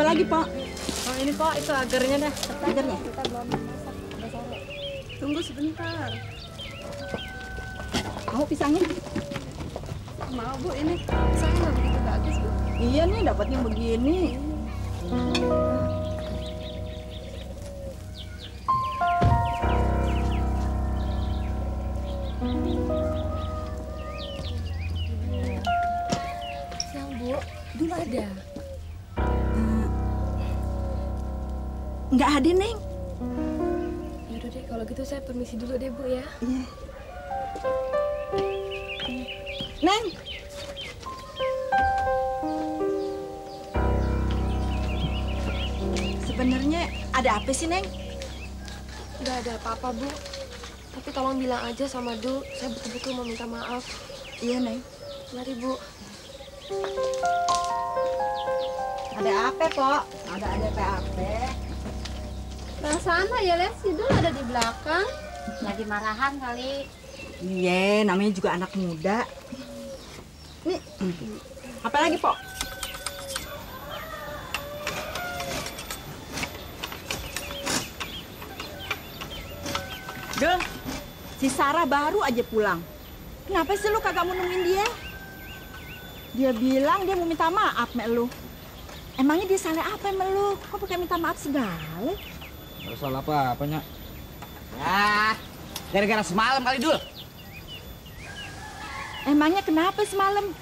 lagi, Pak? Oh, ini kok itu agarnya dah. Agarnya? Kita belum masak, udah sore. Tunggu sebentar. Mau pisangnya? Mau, Bu, ini pisangnya nggak begitu bagus, Bu. Iya nih, dapatnya begini. Siang, Bu. Dulu ada. Nggak ada, Neng. Yaudah deh, kalau gitu saya permisi dulu deh, Bu, ya. Iya. Neng. Sebenarnya ada apa sih, Neng? Nggak ada apa-apa, Bu. Tapi tolong bilang aja sama Du, saya betul-betul mau minta maaf. Iya, Neng. Mari, Bu. Ada apa, Pok? Ada apa? Sana ya, Les. Si Dul ada di belakang. Lagi marahan kali. Iya, namanya juga anak muda. Nih, apa lagi, Pok? Dul, si Sarah baru aja pulang. Kenapa sih lu kagak mau nemuin dia? Dia bilang dia mau minta maaf sama lu. Emangnya dia salah apa sama lu? Kok pakai minta maaf segala? Gak salah apa-apa, Nyak. Ya, gara-gara semalam kali, Dul. Emangnya kenapa semalam?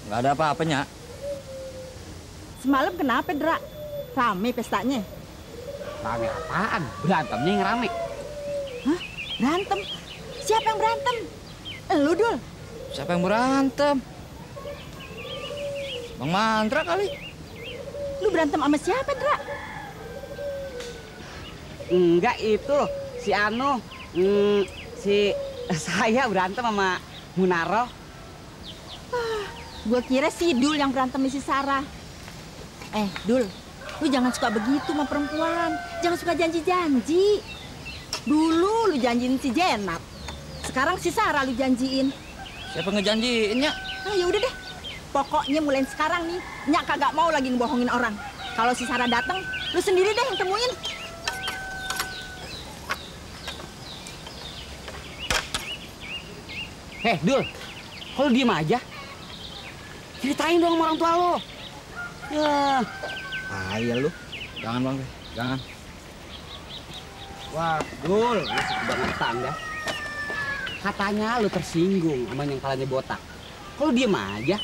Gak ada apa-apa, Nyak. Semalam kenapa, Dra? Rame pestanya. Rame apaan? Berantemnya yang rame. Hah? Berantem? Siapa yang berantem? Lu, Dul. Siapa yang berantem? Bang Mantra kali. Lu berantem sama siapa, Dra? Enggak, itu si Anu, saya berantem sama Munaro. Gua kira si Dul yang berantem sama si Sarah. Dul, lu jangan suka begitu sama perempuan. Jangan suka janji-janji. Dulu lu janjiin si Jenap. Sekarang si Sarah lu janjiin. Siapa ngejanjiin, Nyak? Ya udah deh. Pokoknya mulai sekarang nih, Nyak kagak mau lagi ngebohongin orang. Kalau si Sarah datang, lu sendiri deh yang temuin. Dul, kok lu diem aja? Ceritain dong sama orang tua lo. Ya. Iya lu. Jangan, Bang. Jangan. Wah, Dul, lu kebangetan ya. Katanya lu tersinggung sama yang kalanya botak. Kok lu diem aja?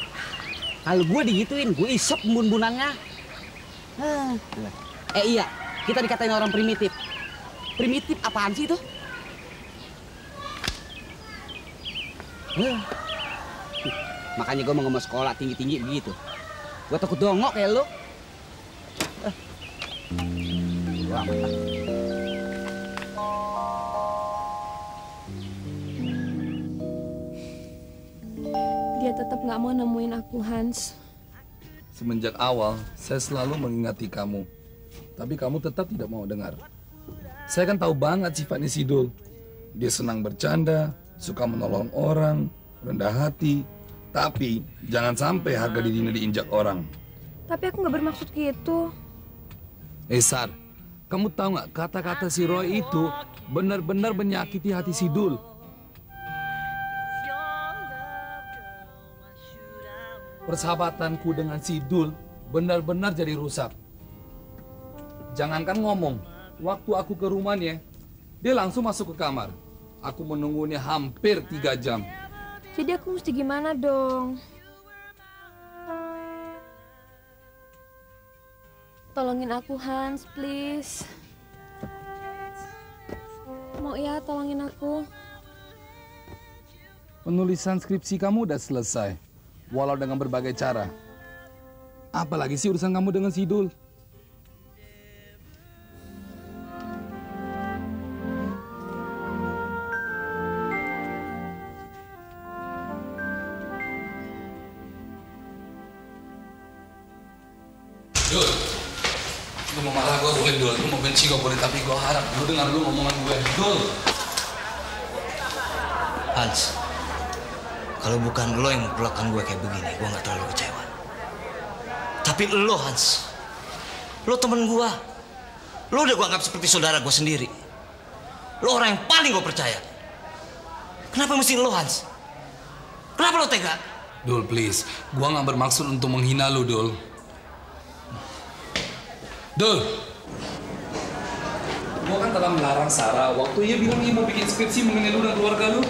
Kalau gue digituin, gue isep bun-bunannya. Iya, kita dikatain orang primitif. Primitif apaan sih itu? Makanya gue mau sekolah tinggi-tinggi begitu. Gue takut dongok kayak lu. Dia tetap nggak mau nemuin aku, Hans. Semenjak awal, saya selalu mengingati kamu. Tapi kamu tetap tidak mau dengar. Saya kan tahu banget sifatnya si Dul. Dia senang bercanda, suka menolong orang, rendah hati. Tapi jangan sampai harga dirinya diinjak orang. Tapi aku nggak bermaksud gitu. Sar, kamu tahu nggak kata-kata si Roy itu benar-benar menyakiti hati si Dul. Persahabatanku dengan si Dul benar-benar jadi rusak. Jangankan ngomong, waktu aku ke rumahnya, dia langsung masuk ke kamar. Aku menunggunya hampir 3 jam. Jadi aku mesti gimana dong? Tolongin aku, Hans, please. Mau ya, tolongin aku. Penulisan skripsi kamu udah selesai, walau dengan berbagai cara. Apalagi sih urusan kamu dengan si Dul? Dul, lu mau marah gue boleh, Dul. Lu mau benci gue boleh, tapi gue harap lu dengar lu ngomongan gue. Dul. Tapi lo Hans, lo temen gua. Lo udah gua anggap seperti saudara gua sendiri. Lo orang yang paling gua percaya. Kenapa mesti lo Hans? Kenapa lo tega? Dul, please. Gua nggak bermaksud untuk menghina lu, Dul. Dul. Gua kan telah melarang Sarah waktu ia bilang ia mau bikin skripsi mengenai lu dan keluarga lu.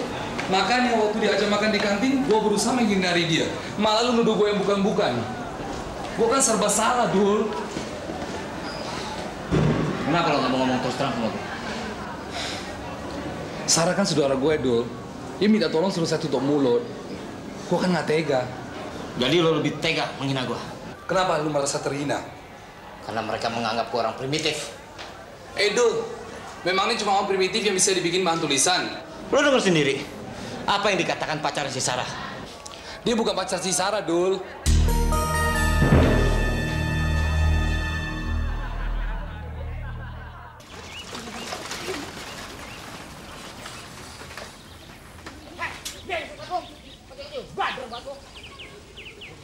Makanya waktu diajak makan di kantin, gua berusaha menghindari dia. Malah lu nuduh gua yang bukan-bukan. Gua kan serba salah, Dul. Kenapa lo nggak mau ngomong terus terang sama gue? Sarah kan saudara gue, Dul. Dia minta tolong suruh saya tutup mulut. Gue kan nggak tega. Jadi lo lebih tega menghina gue? Kenapa lu merasa terhina? Karena mereka menganggap gue orang primitif. Dul, memang ini cuma orang primitif yang bisa dibikin bahan tulisan. Lo denger sendiri, apa yang dikatakan pacar si Sarah? Dia bukan pacar si Sarah, Dul.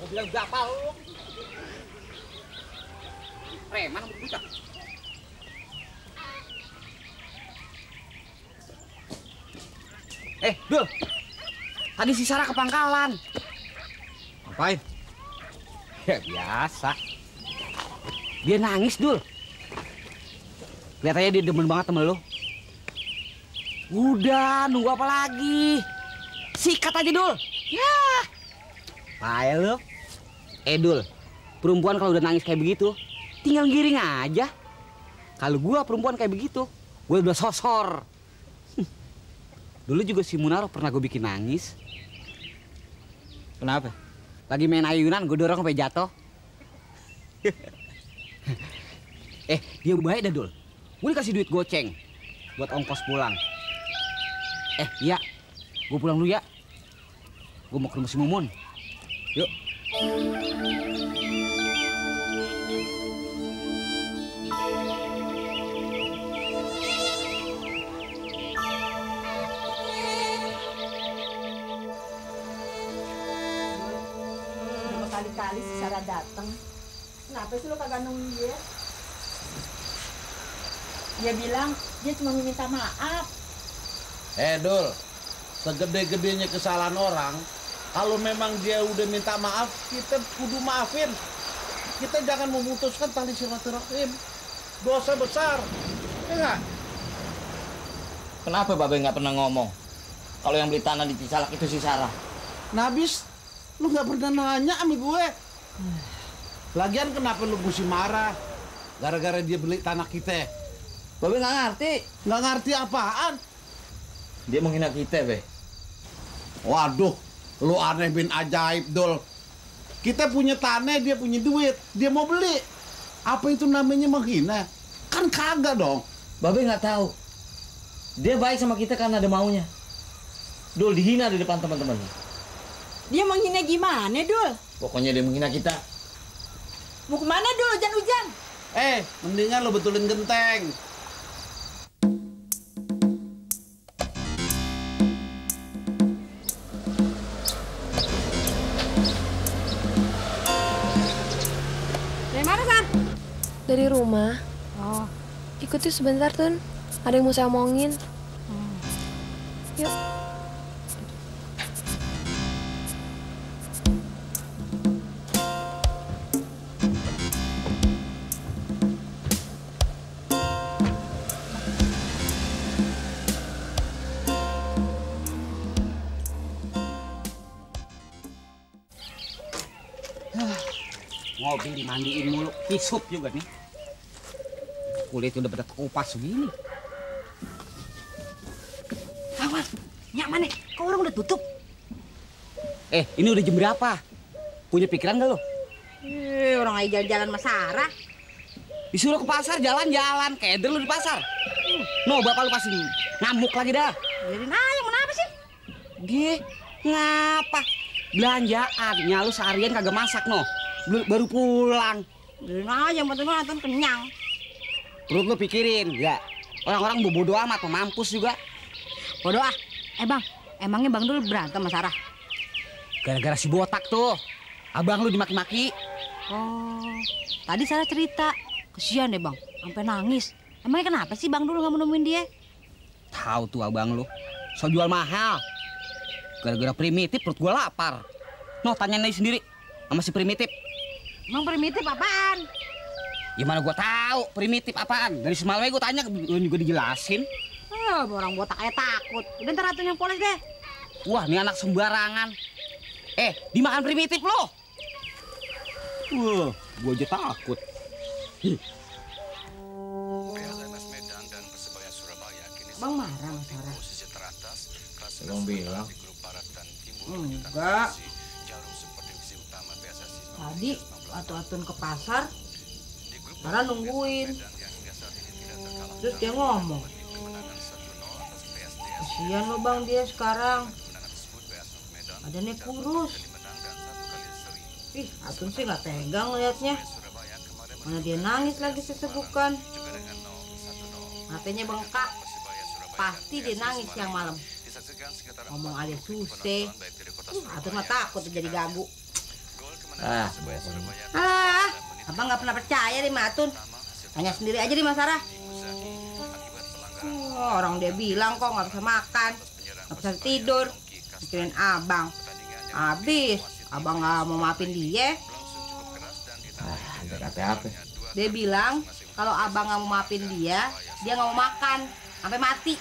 Bilang berapa lu? Preman apa buta? Dul. Tadi si Sarah ke pangkalan. Ngapain? Ya biasa. Dia nangis, Dul. Kelihatannya dia demen banget sama lu. Udah, nunggu apa lagi? Sikat aja, Dul. Ya. Payah lu. Dul, perempuan kalau udah nangis kayak begitu, tinggal giring aja. Kalau gua perempuan kayak begitu, gua udah sosor. Dulu juga si Munaro pernah gue bikin nangis. Kenapa? Lagi main ayunan, gue dorong sampai jatuh. Dia baik dah, Dul. Gue dikasih duit goceng buat ongkos pulang. Iya, gue pulang dulu ya. Gue mau ke rumah si Mumun. Yuk. Kali-kali si Sarah datang. Kenapa sih lo kagak nungguin dia? Dia bilang dia cuma minta maaf. Dul, segede-gedenya kesalahan orang, kalau memang dia udah minta maaf, kita kudu maafin. Kita jangan memutuskan tali silaturahim. Dosa besar. Ya nggak? Kenapa Babe nggak pernah ngomong kalau yang beli tanah di Cicalak itu si Sarah? Nabis, lu nggak pernah nanya sama gue. Lagian kenapa lu mesti marah? Gara-gara dia beli tanah kita. Babe nggak ngerti. Nggak ngerti apaan? Dia menghina kita, Be. Waduh, lu aneh bin ajaib, Dul. Kita punya tanah, dia punya duit. Dia mau beli. Apa itu namanya menghina? Kan kagak dong. Babe nggak tahu. Dia baik sama kita karena ada maunya. Dul dihina di depan teman-temannya. Dia menghina gimana, Dul? Pokoknya dia menghina kita. Mau kemana, Dul? Hujan-hujan. Mendingan lu betulin genteng. Dari mana, San? Dari rumah. Oh. Ikut yuk sebentar, Tun. Ada yang mau saya omongin. Yuk. Mobil dimandiin mulu, hisup juga nih. Kulit udah pada kupas begini. Awas, nyaman nih. Kok orang udah tutup? Ini udah jam berapa? Punya pikiran gak lo? Orang aja jalan-jalan sama Sarah. Disuruh ke pasar, jalan-jalan. Keder lu di pasar. No, bapak lu pasti ngamuk lagi dah. Jadi nanya, kenapa sih? Dia ngapa? Belanjaan, nyalu seharian kagak masak no. Baru pulang. Jadi nanya, nonton kenyang. Perut lu pikirin, ya. Orang-orang bodoh amat, mampus juga. Bodoh ah. Bang, emangnya Bang Dul berantem sama Sarah? Gara-gara si botak tuh. Abang lu dimaki-maki. Oh, tadi Sarah cerita. Kesian deh bang, sampai nangis. Emangnya kenapa sih Bang Dul nggak mau nemuin dia? Tahu tuh abang lu, so jual mahal. Gara-gara primitif perut gua lapar. Noh, tanyain aja sendiri sama si primitif. Emang primitif apaan? Gimana gua tahu primitif apaan? Dari semalamnya gua tanya, lu juga dijelasin. Orang botak aja takut. Udah ntar atuh yang poles deh. Wah, ini anak sembarangan. Dimakan primitif lo. Wah, gua aja takut. Bang marah sama Sarah? Belum bilang. Enggak. Tadi atu-atun ke pasar, Sarah nungguin. Terus dia ngomong, kasihan lo bang dia sekarang, badannya kurus. Ih, Atun sih nggak tegang liatnya. Mana dia nangis lagi sesegukan. Matanya bengkak. Pasti dia nangis siang malam. Ngomong alias susah. Atun mah takut jadi gagu. Abang nggak pernah percaya deh sama Atun. Tanya sendiri aja deh Mas Sarah. Orang dia bilang kok nggak bisa makan, nggak bisa tidur, mikirin abang. Habis abang nggak mau maafin dia. Apa? Dia bilang kalau abang nggak mau maafin dia nggak mau makan sampai mati.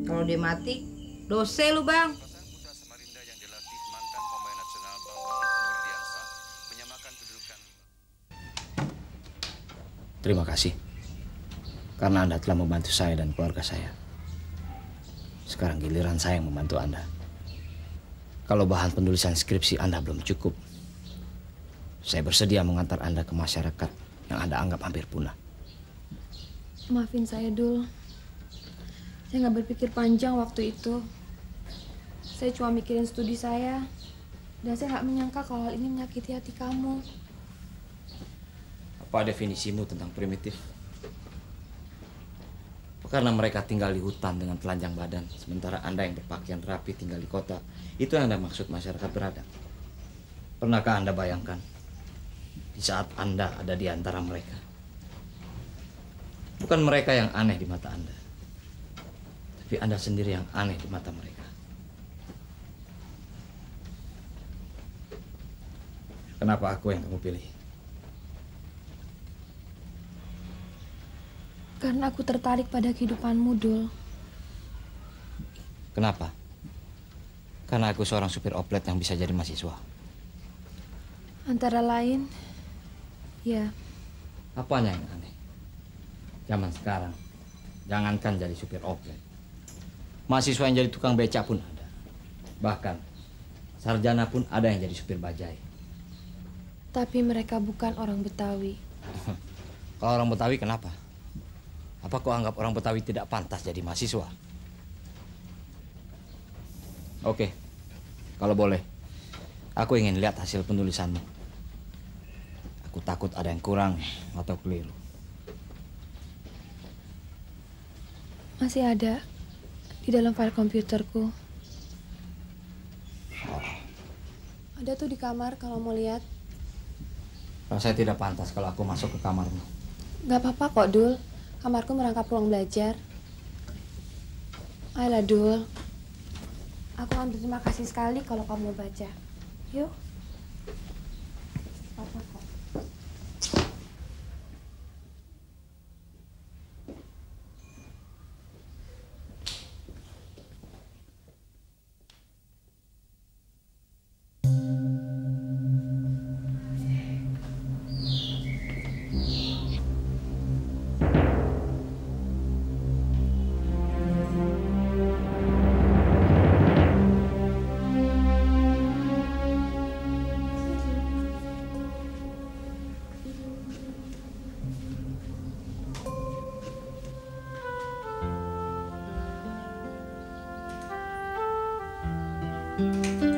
Kalau dia mati, dosa lu bang. Terima kasih karena Anda telah membantu saya dan keluarga saya. Sekarang giliran saya yang membantu Anda. Kalau bahan penulisan skripsi Anda belum cukup, saya bersedia mengantar Anda ke masyarakat yang Anda anggap hampir punah. Maafin saya, Dul. Saya nggak berpikir panjang waktu itu. Saya cuma mikirin studi saya. Dan saya nggak menyangka kalau hal ini menyakiti hati kamu. Apa definisimu tentang primitif? Karena mereka tinggal di hutan dengan telanjang badan, sementara Anda yang berpakaian rapi tinggal di kota. Itu yang Anda maksud masyarakat beradab. Pernahkah Anda bayangkan di saat Anda ada di antara mereka? Bukan mereka yang aneh di mata Anda, tapi Anda sendiri yang aneh di mata mereka. Kenapa aku yang kamu pilih? Karena aku tertarik pada kehidupanmu, Dul. Kenapa? Karena aku seorang supir oplet yang bisa jadi mahasiswa. Antara lain, ya. Apanya yang aneh? Zaman sekarang, jangankan jadi supir oplet. Mahasiswa yang jadi tukang beca pun ada. Bahkan, sarjana pun ada yang jadi supir bajai. Tapi mereka bukan orang Betawi. Kalau orang Betawi kenapa? Apa kau anggap orang Betawi tidak pantas jadi mahasiswa? Oke, kalau boleh, aku ingin lihat hasil penulisanmu. Aku takut ada yang kurang atau keliru. Masih ada di dalam file komputerku. Oh, Ada tuh di kamar kalau mau lihat. rasanya tidak pantas kalau aku masuk ke kamarmu. Gak apa-apa kok, Dul. Kamarku merangkap ruang belajar. Ayolah, Dul. Aku akan berterima kasih sekali kalau kamu mau baca. Yuk. Apa kok? Thank you.